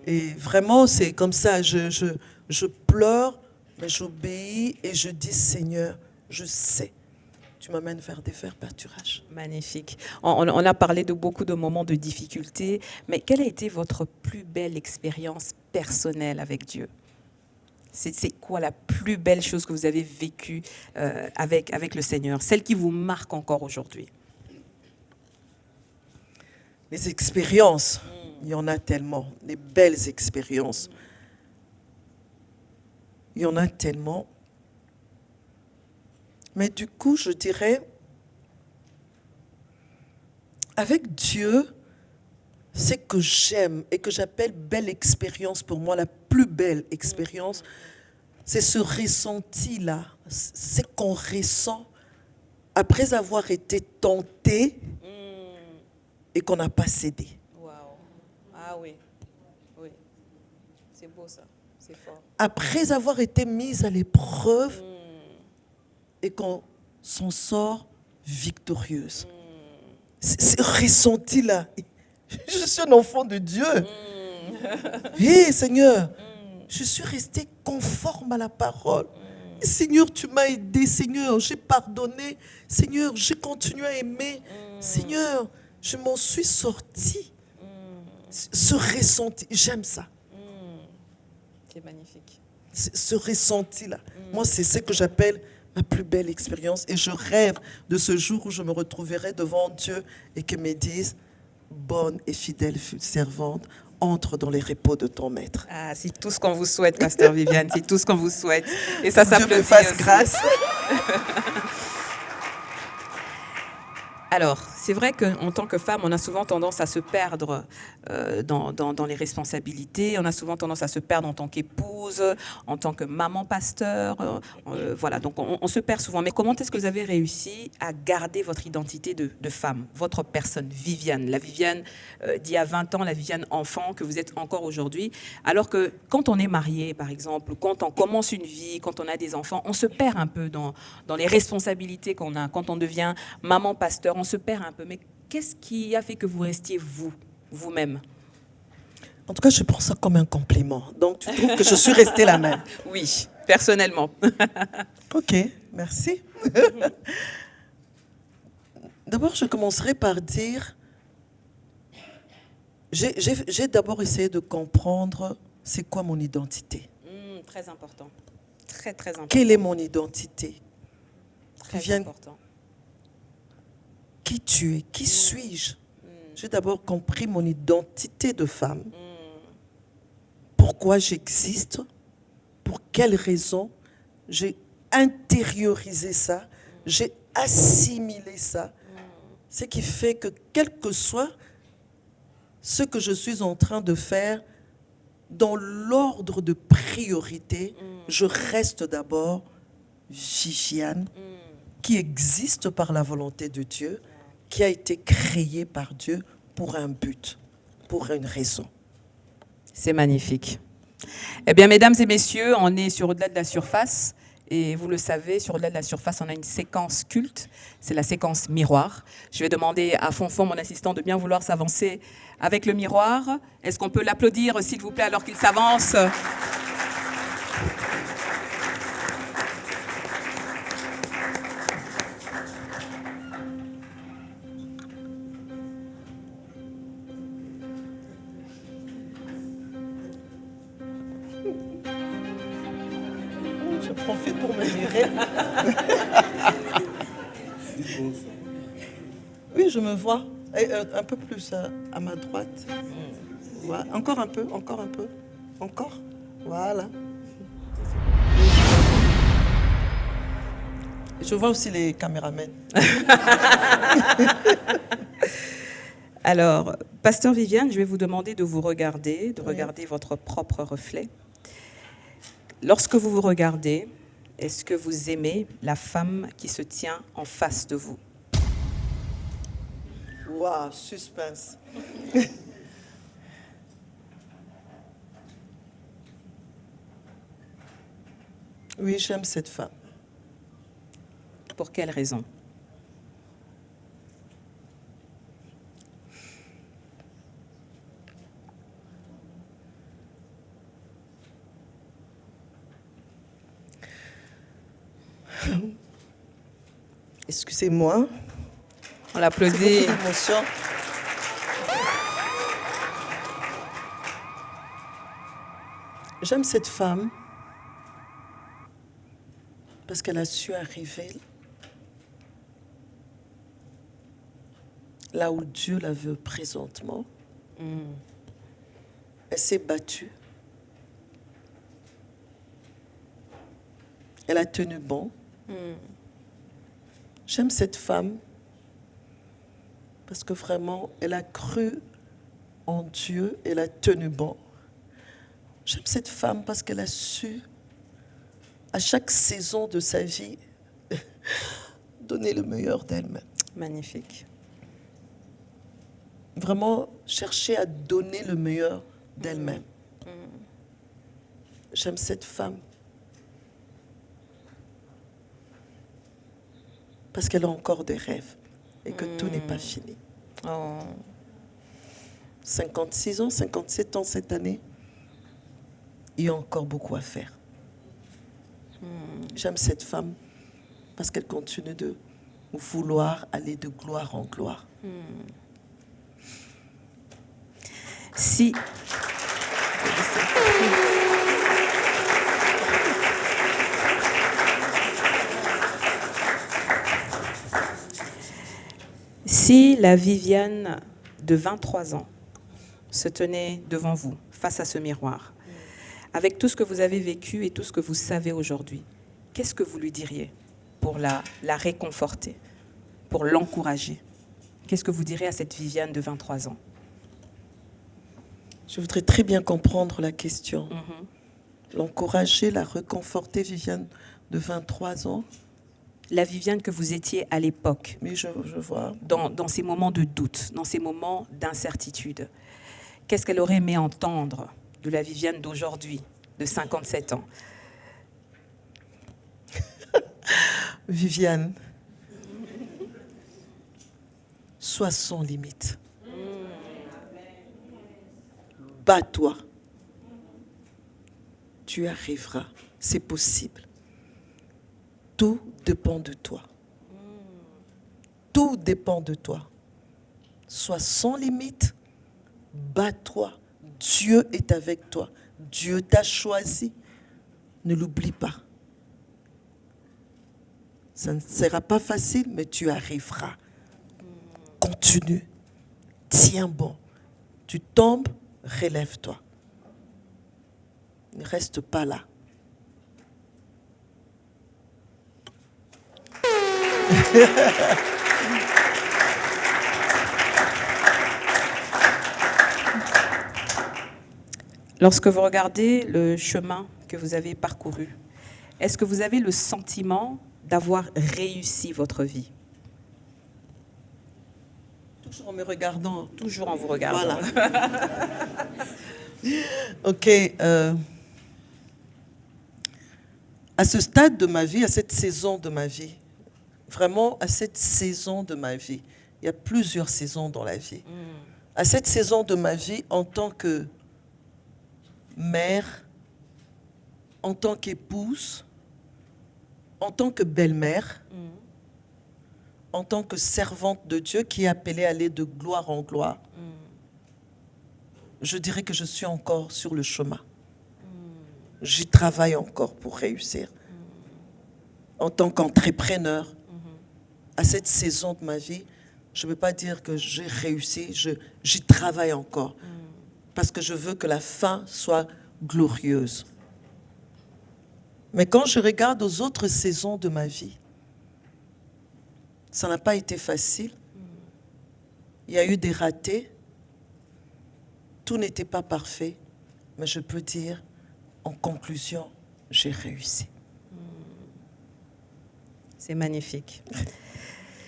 Et vraiment, c'est comme ça, je pleure, mais j'obéis et je dis, Seigneur, je sais, tu m'amènes vers des verts pâturages. Magnifique. On a parlé de beaucoup de moments de difficulté, mais quelle a été votre plus belle expérience personnelle avec Dieu? C'est quoi la plus belle chose que vous avez vécue avec le Seigneur? Celle qui vous marque encore aujourd'hui? Les expériences, il y en a tellement. Les belles expériences. Il y en a tellement. Mais du coup, je dirais, avec Dieu, ce que j'aime et que j'appelle belle expérience, pour moi, la plus belle expérience, c'est ce ressenti-là, c'est qu'on ressent après avoir été tenté et qu'on n'a pas cédé. Wow. Ah oui, oui, c'est beau ça, c'est fort. Après avoir été mise à l'épreuve et qu'on s'en sort victorieuse. Ce ressenti-là, je suis un enfant de Dieu. Hé, Seigneur, je suis restée conforme à la parole. Seigneur, tu m'as aidé. Seigneur, j'ai pardonné. Seigneur, j'ai continué à aimer. Seigneur, je m'en suis sortie. Ce ressenti, j'aime ça. C'est magnifique. Ce ressenti-là. Moi, c'est ce que j'appelle ma plus belle expérience. Et je rêve de ce jour où je me retrouverai devant Dieu et qu'il me dise, bonne et fidèle servante, entre dans les repos de ton maître. Ah, c'est tout ce qu'on vous souhaite, Pasteur Viviane, c'est tout ce qu'on vous souhaite. Et ça Dieu me fasse grâce. Alors, c'est vrai qu'en tant que femme, on a souvent tendance à se perdre dans les responsabilités. On a souvent tendance à se perdre en tant qu'épouse, en tant que maman pasteur. Voilà, donc on se perd souvent. Mais comment est-ce que vous avez réussi à garder votre identité de femme, votre personne, Viviane, la Viviane d'il y a 20 ans, la Viviane enfant que vous êtes encore aujourd'hui? Alors que quand on est marié, par exemple, quand on commence une vie, quand on a des enfants, on se perd un peu dans les responsabilités qu'on a. Quand on devient maman pasteur, on se perd un peu. Mais qu'est-ce qui a fait que vous restiez vous-même? En tout cas, je prends ça comme un compliment. Donc, tu trouves que je suis restée la même? Oui, personnellement. Ok, merci. D'abord, je commencerai par dire J'ai d'abord essayé de comprendre c'est quoi mon identité. Très important. Très, très important. Quelle est mon identité? Très important. Qui tu es? Qui suis-je? J'ai d'abord compris mon identité de femme. Pourquoi j'existe? Pour quelles raisons? J'ai intériorisé ça. J'ai assimilé ça. Ce qui fait que quel que soit ce que je suis en train de faire, dans l'ordre de priorité, je reste d'abord Viviane, qui existe par la volonté de Dieu, qui a été créée par Dieu pour un but, pour une raison. C'est magnifique. Eh bien, mesdames et messieurs, on est sur Au-delà de la surface. Et vous le savez, sur Au-delà de la surface, on a une séquence culte. C'est la séquence miroir. Je vais demander à Fonfon, mon assistant, de bien vouloir s'avancer avec le miroir. Est-ce qu'on peut l'applaudir, s'il vous plaît, alors qu'il s'avance ? Je profite pour me mirer. Oui, je me vois. Et, un peu plus à ma droite. Voilà. Encore un peu, encore un peu. Encore. Voilà. Je vois aussi les caméramens. Alors, Pasteur Viviane, je vais vous demander de vous regarder, de regarder votre propre reflet. Lorsque vous vous regardez, est-ce que vous aimez la femme qui se tient en face de vous? Waouh, suspense. Oui, j'aime cette femme. Pour quelle raison? Excusez-moi. On l'applaudit. J'aime cette femme parce qu'elle a su arriver là où Dieu la veut présentement. Elle s'est battue. Elle a tenu bon. J'aime cette femme parce que vraiment, elle a cru en Dieu, elle a tenu bon. J'aime cette femme parce qu'elle a su, à chaque saison de sa vie, donner le meilleur d'elle-même. Magnifique. Vraiment chercher à donner le meilleur d'elle-même. J'aime cette femme parce qu'elle a encore des rêves et que tout n'est pas fini. 56 ans, 57 ans cette année, il y a encore beaucoup à faire. J'aime cette femme parce qu'elle continue de vouloir aller de gloire en gloire. Si... Si la Viviane de 23 ans se tenait devant vous, face à ce miroir, avec tout ce que vous avez vécu et tout ce que vous savez aujourd'hui, qu'est-ce que vous lui diriez pour la réconforter, pour l'encourager? Qu'est-ce que vous diriez à cette Viviane de 23 ans? Je voudrais très bien comprendre la question. L'encourager, la réconforter, Viviane de 23 ans. La Viviane que vous étiez à l'époque. Oui, je vois. Dans ces moments de doute, dans ces moments d'incertitude. Qu'est-ce qu'elle aurait aimé entendre de la Viviane d'aujourd'hui, de 57 ans? Viviane, sois sans limite. Bats-toi. Tu arriveras. C'est possible. Tout dépend de toi. Tout dépend de toi. Sois sans limite. Bats-toi. Dieu est avec toi. Dieu t'a choisi. Ne l'oublie pas. Ça ne sera pas facile, mais tu arriveras. Continue. Tiens bon. Tu tombes, relève-toi. Ne reste pas là. Lorsque vous regardez le chemin que vous avez parcouru, est-ce que vous avez le sentiment d'avoir réussi votre vie? Toujours en me regardant. Toujours en vous regardant. Voilà. Ok. À ce stade de ma vie, à cette saison de ma vie, vraiment à cette saison de ma vie, il y a plusieurs saisons dans la vie. À cette saison de ma vie, en tant que mère, en tant qu'épouse, en tant que belle-mère, en tant que servante de Dieu qui est appelée à aller de gloire en gloire, je dirais que je suis encore sur le chemin. J'y travaille encore pour réussir. En tant qu'entrepreneur, à cette saison de ma vie, je ne peux pas dire que j'ai réussi, j'y travaille encore. Parce que je veux que la fin soit glorieuse. Mais quand je regarde aux autres saisons de ma vie, ça n'a pas été facile. Il y a eu des ratés. Tout n'était pas parfait. Mais je peux dire, en conclusion, j'ai réussi. C'est magnifique.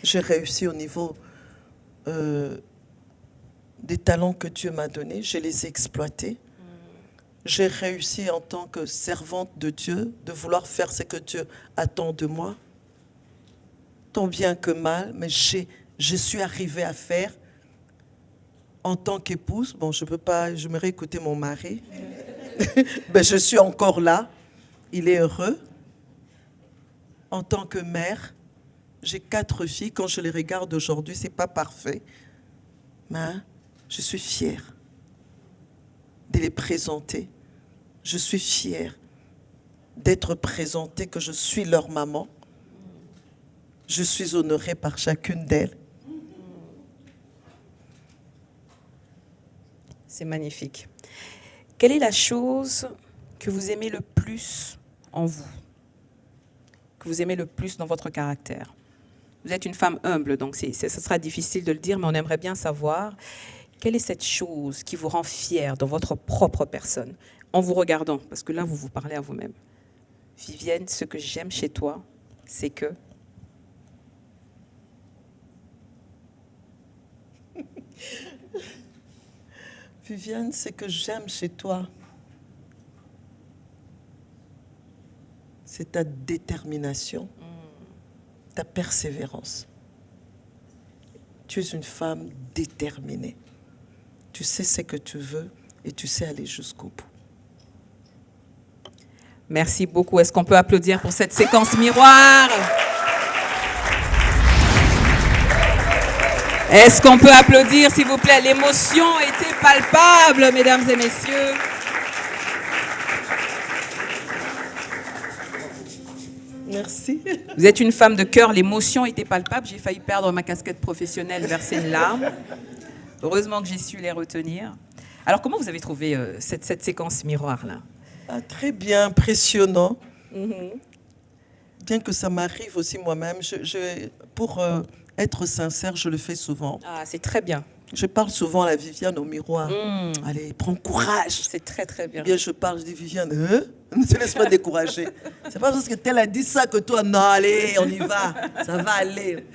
J'ai réussi au niveau des talents que Dieu m'a donnés. Je les ai exploités. J'ai réussi en tant que servante de Dieu de vouloir faire ce que Dieu attend de moi. Tant bien que mal, mais je suis arrivée à faire en tant qu'épouse. Bon, je peux pas, j'aimerais écouter mon mari. Mais je suis encore là. Il est heureux. En tant que mère, j'ai 4 filles. Quand je les regarde aujourd'hui, c'est pas parfait. Mais je suis fière de les présenter. Je suis fière d'être présentée, que je suis leur maman. Je suis honorée par chacune d'elles. C'est magnifique. Quelle est la chose que vous aimez le plus en vous? Que vous aimez le plus dans votre caractère? Vous êtes une femme humble, donc ce sera difficile de le dire, mais on aimerait bien savoir quelle est cette chose qui vous rend fière dans votre propre personne, en vous regardant, parce que là, vous vous parlez à vous-même. Vivienne, ce que j'aime chez toi, c'est que... Vivienne, ce que j'aime chez toi, c'est ta détermination, ta persévérance. Tu es une femme déterminée. Tu sais ce que tu veux et tu sais aller jusqu'au bout. Merci beaucoup. Est-ce qu'on peut applaudir pour cette séquence miroir? Est-ce qu'on peut applaudir, s'il vous plaît? L'émotion était palpable, mesdames et messieurs. Merci. Vous êtes une femme de cœur, l'émotion était palpable. J'ai failli perdre ma casquette professionnelle, verser une larme. Heureusement que j'ai su les retenir. Alors, comment vous avez trouvé cette séquence miroir-là? Très bien, impressionnant. Bien que ça m'arrive aussi moi-même, pour être sincère, je le fais souvent. Ah, c'est très bien. Je parle souvent à la Viviane au miroir. Allez, prends courage. C'est très, très bien. Bien, je parle, je dis, Viviane, ne te laisse pas décourager. C'est pas parce que tel a dit ça que toi, non, allez, on y va. Ça va aller.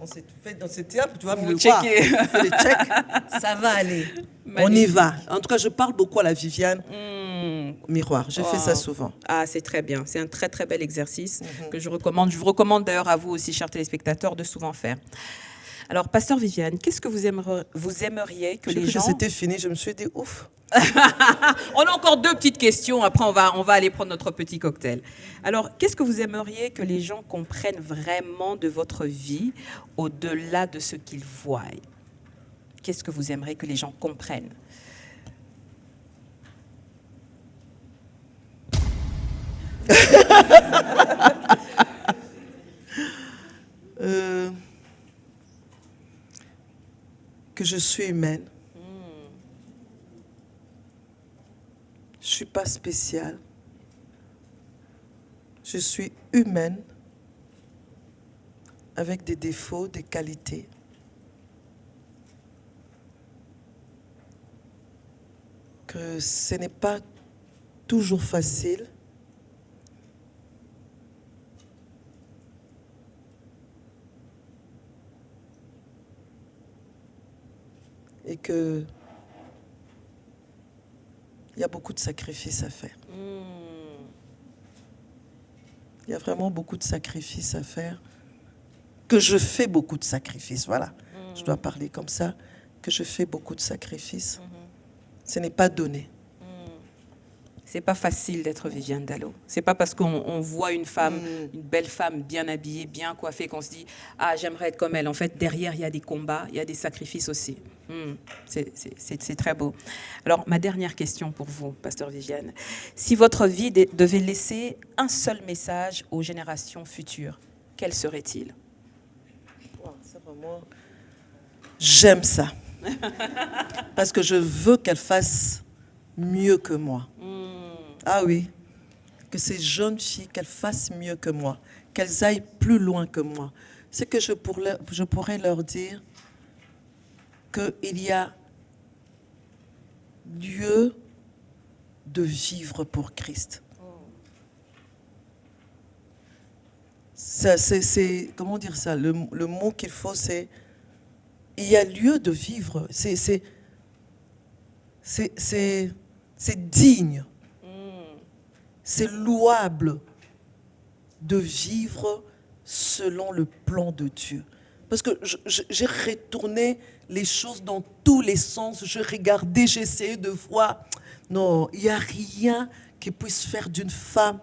On s'est fait dans cette étape, tu vas me le voir. On fait les checks, ça va aller. Magnifique. On y va. En tout cas, je parle beaucoup à la Viviane. Miroir, je fais ça souvent. Ah, c'est très bien. C'est un très, très bel exercice que je recommande. Je vous recommande d'ailleurs à vous aussi, chers téléspectateurs, de souvent faire. Alors, pasteur Viviane, qu'est-ce que vous aimeriez que les gens... C'était fini, je me suis dit, ouf. On a encore 2 petites questions, après on va aller prendre notre petit cocktail. Alors, qu'est-ce que vous aimeriez que les gens comprennent vraiment de votre vie, au-delà de ce qu'ils voient? Qu'est-ce que vous aimeriez que les gens comprennent? Que je suis humaine. Je suis pas spéciale. Je suis humaine avec des défauts, des qualités. Que ce n'est pas toujours facile. Et que il y a beaucoup de sacrifices à faire. Il y a vraiment beaucoup de sacrifices à faire. Que je fais beaucoup de sacrifices, voilà. Je dois parler comme ça. Que je fais beaucoup de sacrifices. Ce n'est pas donné. C'est pas facile d'être Viviane Dallo. C'est pas parce qu'on voit une femme, une belle femme bien habillée, bien coiffée, qu'on se dit « Ah, j'aimerais être comme elle ». En fait, derrière, il y a des combats, il y a des sacrifices aussi. C'est très beau. Alors, ma dernière question pour vous, Pasteur Viviane. Si votre vie devait laisser un seul message aux générations futures, quel serait-il? J'aime ça. Parce que je veux qu'elle fasse mieux que moi. Ah oui, que ces jeunes filles, qu'elles fassent mieux que moi, qu'elles aillent plus loin que moi. C'est que je pourrais leur dire qu'il y a lieu de vivre pour Christ. Ça, c'est comment dire ça? Le mot qu'il faut, c'est il y a lieu de vivre. C'est digne. C'est louable de vivre selon le plan de Dieu. Parce que j'ai retourné les choses dans tous les sens. Je regardais, j'ai essayé de voir. Non, il n'y a rien qui puisse faire d'une femme,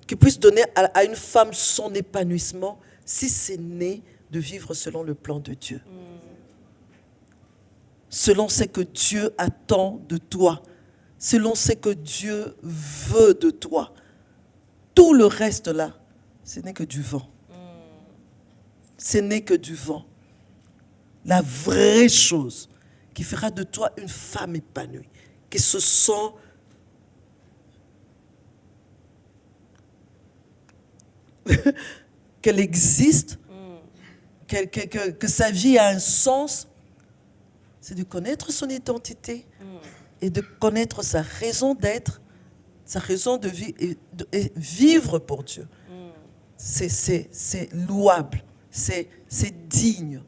qui puisse donner à une femme son épanouissement, si c'est né de vivre selon le plan de Dieu. Selon ce que Dieu attend de toi. Selon ce que Dieu veut de toi. Tout le reste là, ce n'est que du vent. Ce n'est que du vent. La vraie chose qui fera de toi une femme épanouie, qui se sent qu'elle existe, que sa vie a un sens, c'est de connaître son identité et de connaître sa raison d'être, sa raison de vie et vivre pour Dieu. C'est louable, c'est digne.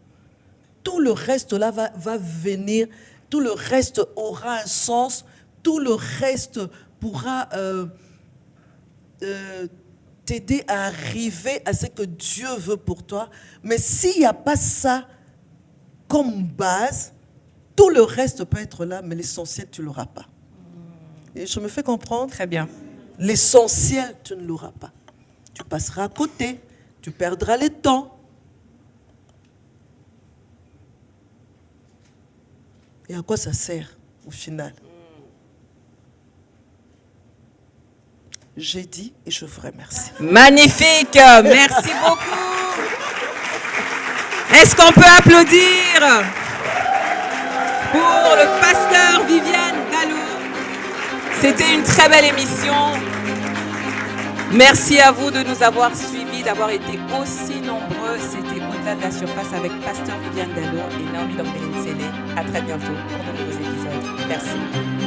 Tout le reste là va venir, tout le reste aura un sens, tout le reste pourra t'aider à arriver à ce que Dieu veut pour toi. Mais s'il n'y a pas ça comme base, tout le reste peut être là, mais l'essentiel, tu ne l'auras pas. Et je me fais comprendre? Très bien. L'essentiel, tu ne l'auras pas. Tu passeras à côté, tu perdras le temps. Et à quoi ça sert au final? J'ai dit et je vous remercie. Magnifique, merci beaucoup. Est-ce qu'on peut applaudir pour le pasteur Viviane Dallo? C'était une très belle émission. Merci à vous de nous avoir suivis, d'avoir été aussi nombreux. C'était Au-delà de la surface avec pasteur Viviane Dallo et Naomi Dambélé-Nsele. À très bientôt pour de nouveaux épisodes. Merci.